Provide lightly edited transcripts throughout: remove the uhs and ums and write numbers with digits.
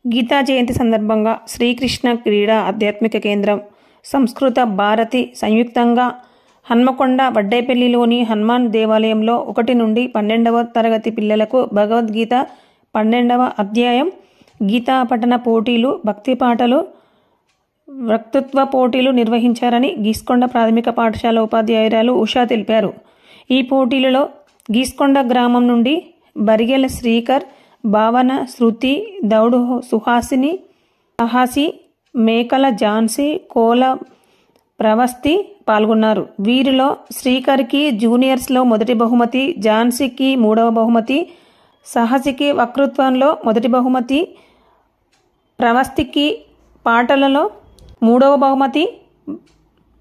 గీతా జయంతి సందర్భంగా శ్రీకృష్ణ క్రీడా ఆధ్యాత్మిక కేంద్రం, సంస్కృత భారతి సంయుక్తంగా హన్మకొండ వడ్డేపల్లిలోని హనుమాన్ దేవాలయంలో 1 నుండి 12వ తరగతి పిల్లలకు భగవద్గీత 12వ అధ్యాయం గీతా పఠన పోటీలు, భక్తి పాటలు, వక్తృత్వ పోటీలు నిర్వహించారని గీస్కొండ ప్రాథమిక పాఠశాల ఉపాధ్యాయురాలు ఉషా తెలిపారు. ఈ పోటీలలో గీస్కొండ గ్రామం నుండి బరిగెల శ్రీకర్, భావన, శృతి, దౌడు సుహాసిని, సహాసి, మేకల ఝాన్సీ, కోల ప్రవస్తి పాల్గొన్నారు. వీరిలో శ్రీకర్కి జూనియర్స్లో మొదటి బహుమతి, ఝాన్సీకి 3వ బహుమతి, సహసికి వక్తృత్వంలో మొదటి బహుమతి, ప్రవస్తికి పాటలలో 3వ బహుమతి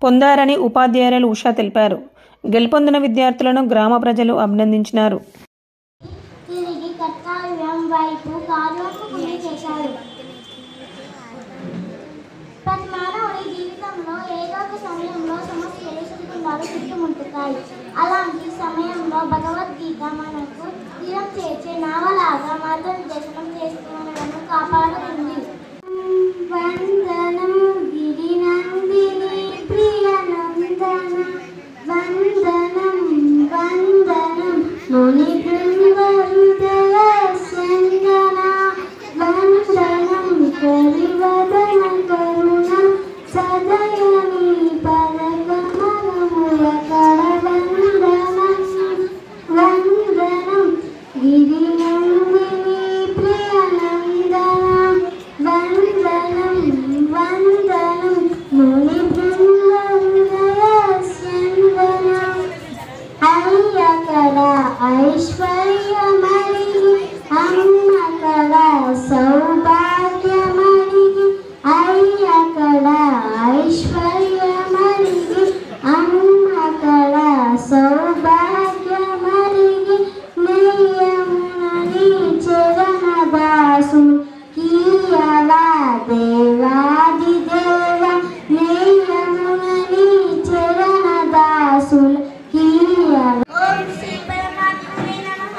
పొందారని ఉపాధ్యాయురాలు ఉషా తెలిపారు. గెలుపొందిన విద్యార్థులను గ్రామ ప్రజలు అభినందించినారు. తిరిగి కర్తవ్యం వైపు కార్యము చేశారు. ప్రతి మానవుడి జీవితంలో ఏదో ఒక సమయంలో సమస్యలు సుడిగుండాలు చుట్టుముట్టుతాయి. అలాంటి సమయంలో భగవద్గీత మనకు తీరం చేర్చే నావలాగా మార్గనిర్దేశనం చేస్తూ మనలను కాపాడుతుంది. వందనం గిరినందిని ప్రియనందన, వందనం వందనం ముని బృంద హృదయ సంగన, వందనం కరివదన కరుణ సదయని పరగమనముల కరవందనం, వందనం గిరినందిని ప్రియనందన, వందనం వందనం ముని బృంద హృదయ సంగన. అయ్యకడ ఐశ్వర్యమరిగి అమ్మకడ సౌభాగ్యమరిగి, అయ్యకడ ఐశ్వర్యమరిగి అమ్మకడ సౌభాగ్యమరిగి, నెయ్యమునని చరణదాసు కీయవా దేవాది దేవ, నెయ్యమునని చరణదాసు కీయవా. ఓం శ్రీ పరమాత్మనే నమః.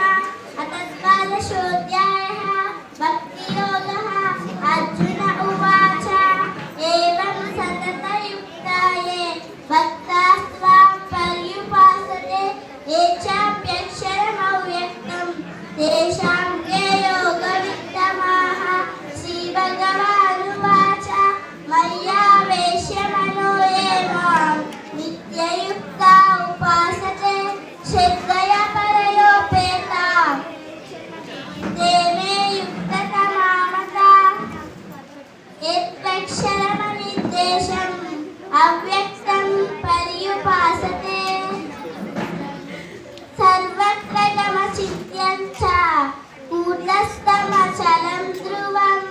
అతద్వాదశోऽధ్యాయః భక్తియోగః. అర్జున ఉవాచ ఏవం సతతయుక్తాయే భక్తాస్త్వాం పర్యుపాసతే ఏ చాప్యక్షరమవ్యక్తం తేషాం కే యోగవిత్తమాః. శ్రీభగవానువాచ మయ్యావేశ్య మనో ఏ మాం నిత్యయుక్తా ఉపాసతే శ్రద్ధయా పరయోపేతా తే మే యుక్తతమామతాః. యత్క్షరమనిర్దేశం అవ్యక్తం పర్యుపాసతే సర్వత్ర గమచిత్యం చ కూటస్థమచలం ధ్రువం.